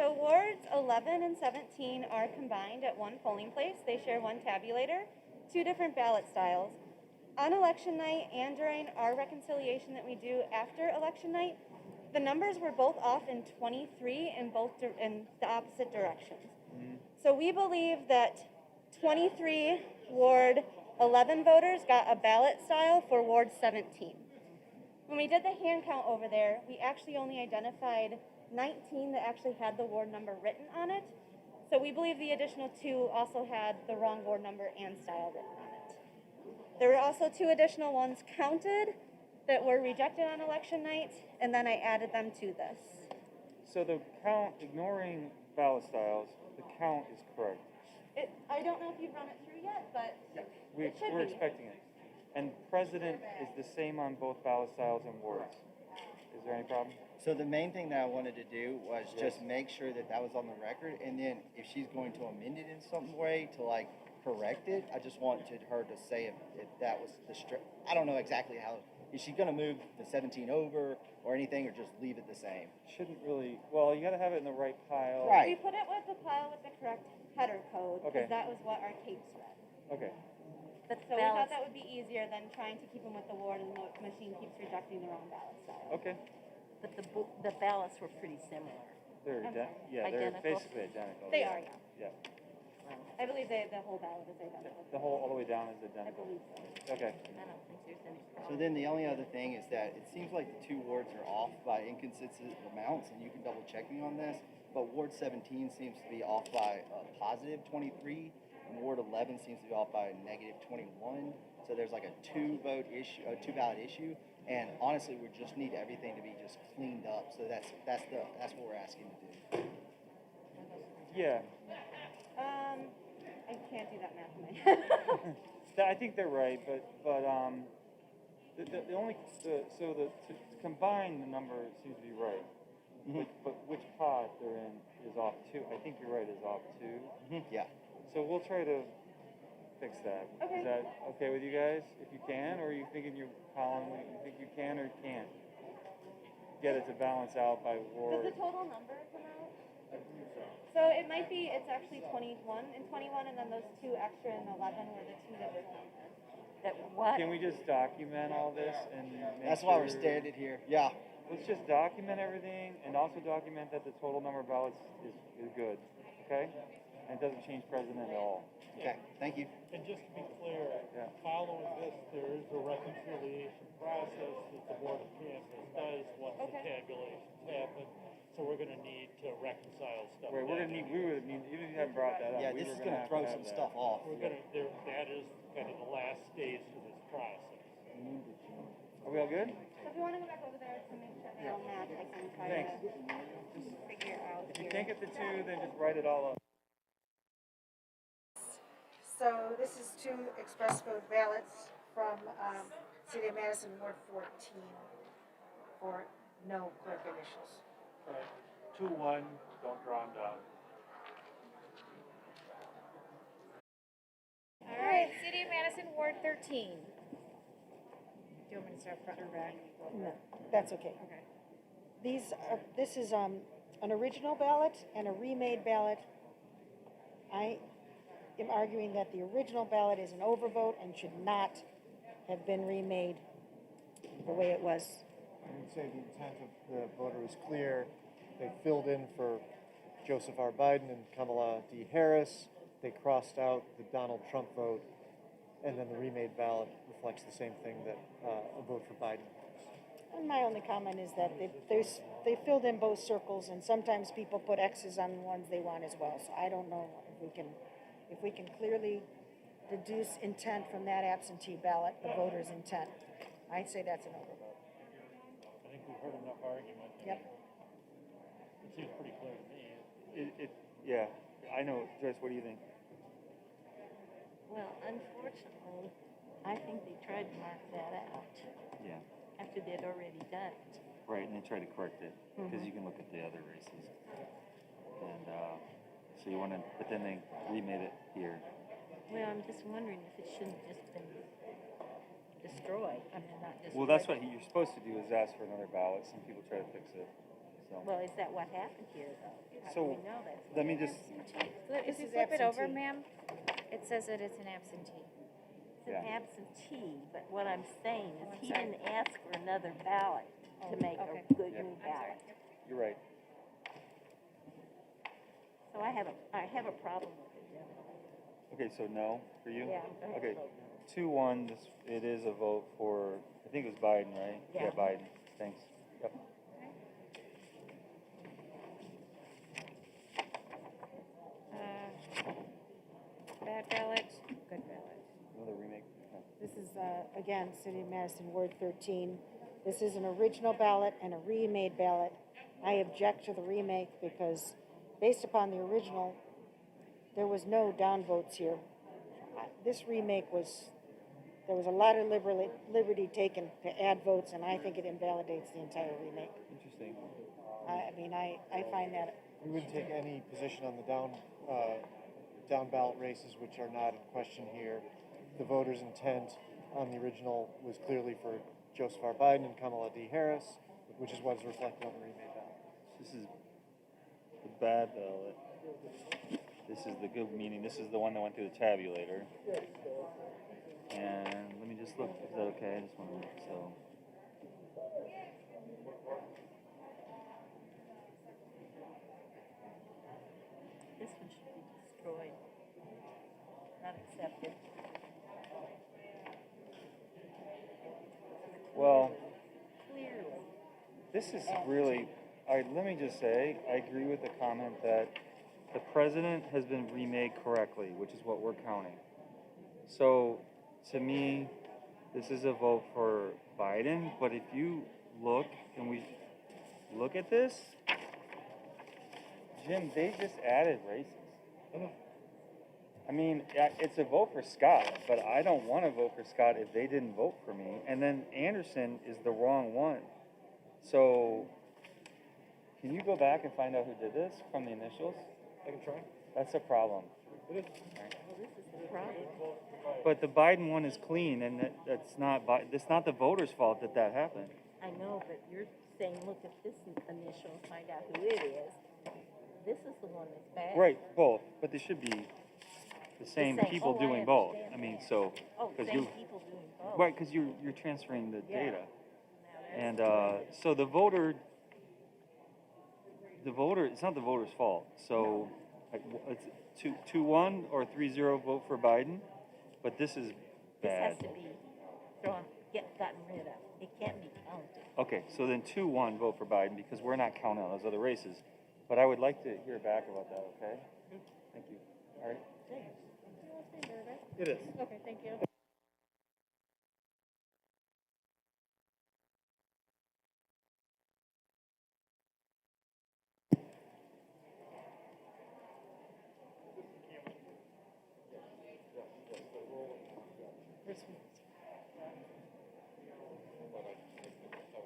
So wards 11 and 17 are combined at one polling place. They share one tabulator, two different ballot styles. On election night and during our reconciliation that we do after election night, the numbers were both off in 23 in the opposite directions. So we believe that 23 Ward 11 voters got a ballot style for Ward 17. When we did the hand count over there, we actually only identified 19 that actually had the ward number written on it. So we believe the additional 2 also had the wrong ward number and style written on it. There were also 2 additional ones counted that were rejected on election night, and then I added them to this. So the count, ignoring ballot styles, the count is correct. I don't know if you've run it through yet, but it should we're be. expecting it. And president is the same on both ballot styles and wards. Is there any problem? So the main thing that I wanted to do was just make sure that that was on the record, and then if she's going to amend it in some way to like correct it, I just wanted her to say if that was I don't know exactly how. Is she going to move the 17 over or anything, or just leave it the same? Shouldn't really. Well, you got to have it in the right pile. Right. We put it with the pile with the correct header code because that was what our tapes read. Okay. So we thought that would be easier than trying to keep them with the ward and the machine keeps rejecting the wrong ballot style. Okay. But the ballots were pretty similar. They're they're Identical? basically identical. They are, Yeah. I believe the whole ballot is identical. The whole all the way down is I identical. believe so. Okay. I don't think there's any So problem. then the only other thing is that it seems like the 2 wards are off by inconsistent amounts, and you can double check me on this, but Ward 17 seems to be off by a positive 23, and Ward 11 seems to be off by a negative 21. So there's like a 2 ballot issue, and honestly, we just need everything to be just cleaned up. So that's what we're asking to do. Yeah. I can't do that math in my head. I think they're right, but the only to combine the number seems to be right. But which pot they're in is off 2. I think you're right, is off 2. Yeah. So we'll try to fix that. Okay. Is that okay with you guys? If you can, or are you thinking you, Colin, you think you can or can't get it to balance out by ward? Does the total number come out? So it might be, it's actually 21 and 21, and then those 2 extra and 11 were the 2 that were counted. That what? Can we just document all this and make That's why we're sure- standing here. Yeah. Let's just document everything and also document that the total number of ballots is good, okay? And it doesn't change president at all. Okay. Thank you. And just to be clear, following this, there is a reconciliation process that the Board of Canvass does once the tabulations happen. So we're going to need to reconcile stuff. Right, we would have need, even if you haven't brought that up. Yeah, we this were is going to have throw have some that. stuff off. We're going to, that is kind of the last stage to this process. Are we all good? So if you want to go back over there to make sure they all match, I can try Thanks. to figure out. If you here. can't get the 2, then just write it all up. So this is 2 express vote ballots from City of Madison, Ward 14, for no clerk initials. 2-1, don't draw them down. All right, City of Madison, Ward 13. Do you want me to start front or back? No, that's okay. Okay. This is an original ballot and a remade ballot. I am arguing that the original ballot is an overvote and should not have been remade the way it was. I would say the intent of the voter was clear. They filled in for Joseph R. Biden and Kamala D. Harris. They crossed out the Donald Trump vote, and then the remade ballot reflects the same thing that a vote for Biden was. And my only comment is that they filled in both circles, and sometimes people put X's on the ones they want as well. So I don't know if we can clearly deduce intent from that absentee ballot, the voter's intent. I'd say that's an overvote. I think we've heard enough argument. Yep. It seems pretty clear to me. Yeah, I know. Joyce, what do you think? Well, unfortunately, I think they tried to mark that out Yeah. after they'd already done it. Right, and they try to correct it because you can look at the other races. And so you want to, but then they remade it here. Well, I'm just wondering if it shouldn't have just been destroyed. I mean, not destroyed. Well, that's what you're supposed to do is ask for another ballot. Some people try to fix it. So, Well, is that what happened here, though? How do So, we know that's let me what just, If This you is flip it over, absentee. ma'am, it says that it's an absentee. It's an Yeah. absentee, but what I'm saying Oh, is I'm he sorry. didn't ask for another ballot to make okay. a good Yeah. new I'm sorry. ballot. you're right. So I have a problem with it, Jim. Okay, so no for you? Yeah, I'm Okay, vote. 2-1, it is a vote for, I think it was Biden, right? Yeah. Biden, thanks. Yep. Bad ballot, good ballot. Another remake? No. This is, again, City of Madison, Ward 13. This is an original ballot and a remade ballot. I object to the remake because based upon the original, there was no downvotes here. This remake was, there was a lot of liberty taken to add votes, and I think it invalidates the entire remake. Interesting. I mean, I find that, We wouldn't take any position on the down ballot races, which are not in question here. The voters' intent on the original was clearly for Joseph R. Biden and Kamala D. Harris, which is what is reflected on the remade ballot. This is the bad ballot. This is the good, meaning this is the one that went through the tabulator. And let me just look, is that okay? I just want to look, so. This one should be destroyed, not accepted. Well, Clearly. this is really, let me just say, I agree with the comment that the president has been remade correctly, which is what we're counting. So, to me, this is a vote for Biden, but if you look, and we look at this, Jim, they just added races. I mean, it's a vote for Scott, but I don't want to vote for Scott if they didn't vote for me. And then Anderson is the wrong one. So, can you go back and find out who did this from the initials? I can try. That's a problem. Well, this is the problem. But the Biden one is clean, and that's not the voters' fault that that happened. I know, but you're saying, look at this initial, find out who it is. This is the one that's bad. Right, both, but they should be the same same. people Oh, I doing both. understand I mean, that. so Oh, because same you people doing both. right, because you're transferring the Yeah. data, Now that's and so the voter, it's not the voter's fault. So like, it's 2-1 or 3-0 vote for Biden, but this is This bad. has to be gotten rid of. It can't be counted. Okay, so then 2-1 vote for Biden because we're not counting on those other races. But I would like to hear back about that, okay? Thank you. All right. It is. Okay, thank you.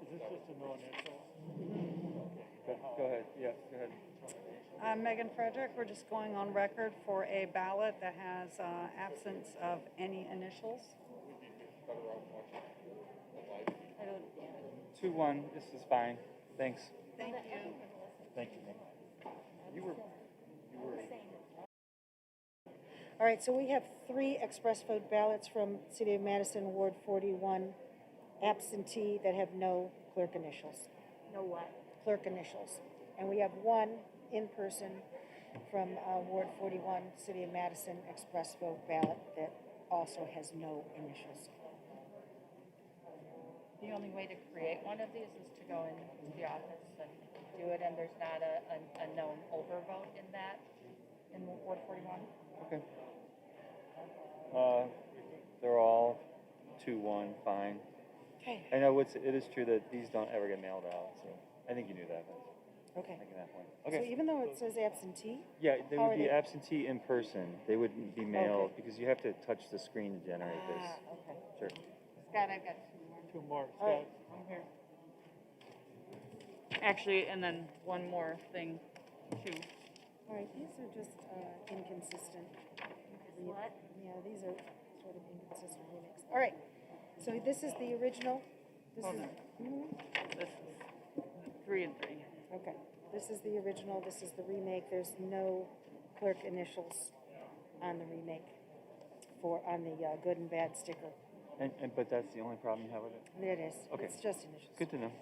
Is this just a no initial? Go ahead. Yeah, go ahead. I'm Megan Frederick. We're just going on record for a ballot that has absence of any initials. I don't, 2-1. This is fine. Thanks. Thank you. Thank you. You were. all right, so we have 3 express vote ballots from City of Madison, Ward 41, absentee that have no clerk initials. know what? Clerk initials. And we have 1 in person from Ward 41, City of Madison, express vote ballot that also has no initials. The only way to create one of these is to go into the office and do it, and there's not a known overvote in that, in Ward 41? Okay. They're all 2-1, fine. Okay. I know it is true that these don't ever get mailed out, so I think you knew that. But Okay. making that point. So Okay. even though it says absentee, Yeah, they how would are be they- absentee in person. They wouldn't be mailed because you have to touch the screen to generate this. okay. Sure. Scott, I've got 2 more. 2 more, All right. Scott. I'm here. Actually, and then one more thing, too. All right, these are just inconsistent. What? Yeah, these are sort of inconsistent remix. All right, so this is the original. This Hold is, on. Mhm. This is 3 and 3. Okay, this is the original, this is the remake, there's no clerk initials on the remake on the good and bad sticker. But that's the only problem you have with it? It is, Okay. it's just initials. Good to know.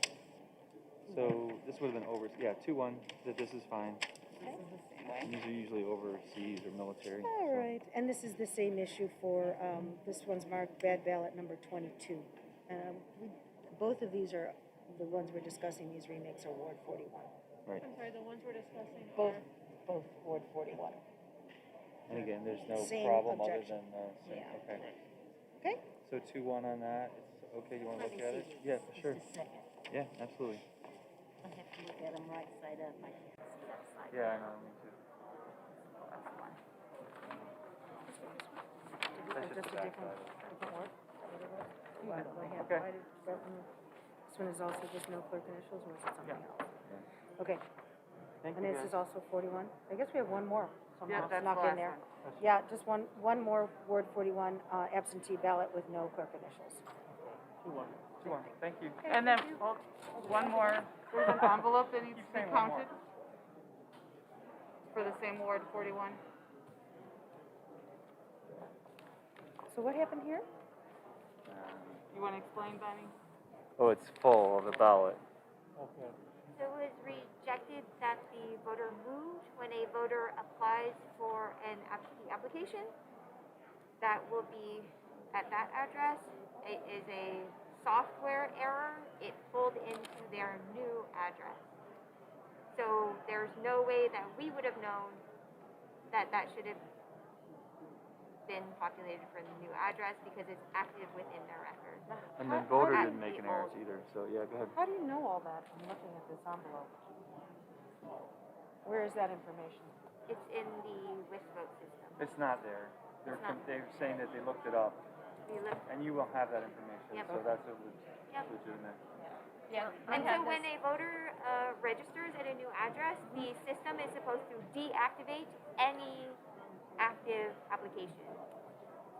So this would have been over, yeah, 2-1, that this is fine. Okay. These are usually overseas or military. All so. right, and this is the same issue for, this one's marked bad ballot number 22. Both of these are, the ones we're discussing, these remakes are Ward 41. Right. I'm sorry, the ones we're discussing Both Ward 41. And again, there's no Same problem other objection. than, Yeah. okay. Okay? So 2-1 on that, it's okay, you wanna Let look me at see it? these. Yeah, for sure. Just a second. Yeah, absolutely. I have to look at them right side up. I can't see that side. Yeah, I know, me too. That's one. That's just the back side. Different word? Why do I have, Okay. why did that one, this one is also just no clerk initials, or is it something else? Okay, Thank and you, this guys. is also 41. I guess we have one more somehow that's snuck the in there. last Yeah, just one more, Ward 41, absentee ballot with no clerk initials. 2-1, thank you. And then, one more, there's an envelope that needs to be saying one more. counted for the same Ward 41. So what happened here? You want to explain, Benny? Oh, it's full of the ballot. Okay. So it was rejected that the voter moved when a voter applies for an absentee application. That will be at that address. It is a software error. It pulled into their new address. So there's no way that we would have known that that should have been populated for the new address because it's active within their record. And then How- voter how- didn't make an error either, so yeah, go ahead. How do you know all that from looking at this envelope? Where is that information? It's in the WIS vote system. It's not there. They're, It's not. they're saying that they looked it up, We looked. and you will have that information, Yep. so that's a Yep. legitimate. Yeah. And so when a voter registers at a new address, the system is supposed to deactivate any active application.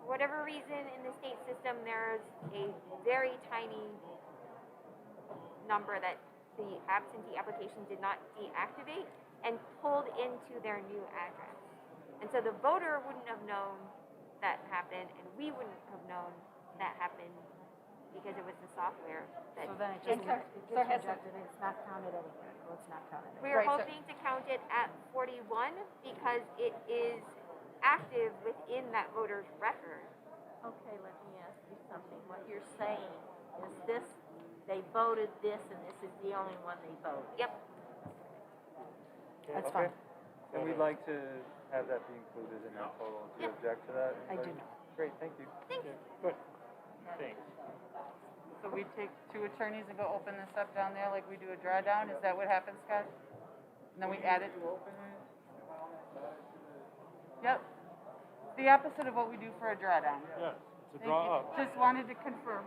For whatever reason, in the state system, there's a very tiny number that the absentee application did not deactivate and pulled into their new address. And so the voter wouldn't have known that happened, and we wouldn't have known that happened because it was the software that. So then it And just, so- it so gets has rejected, and it's not counted anywhere. Well, it's not counted anywhere. We are Right, so- hoping to count it at 41 because it is active within that voter's record. Okay, let me ask you something. What you're saying is this, they voted this and this is the only one they voted. Yep. That's Okay. fine. And we'd like to have that be included in our total. Do you object to that? I do Anybody? not. Great, thank you. Good. Thanks. So we take two attorneys and go open this up down there like we do a drawdown? Is that what happens, Scott? And then we add it? Yep. The opposite of what we do for a drawdown. Yes, to Thank draw you. up. Just wanted to confirm.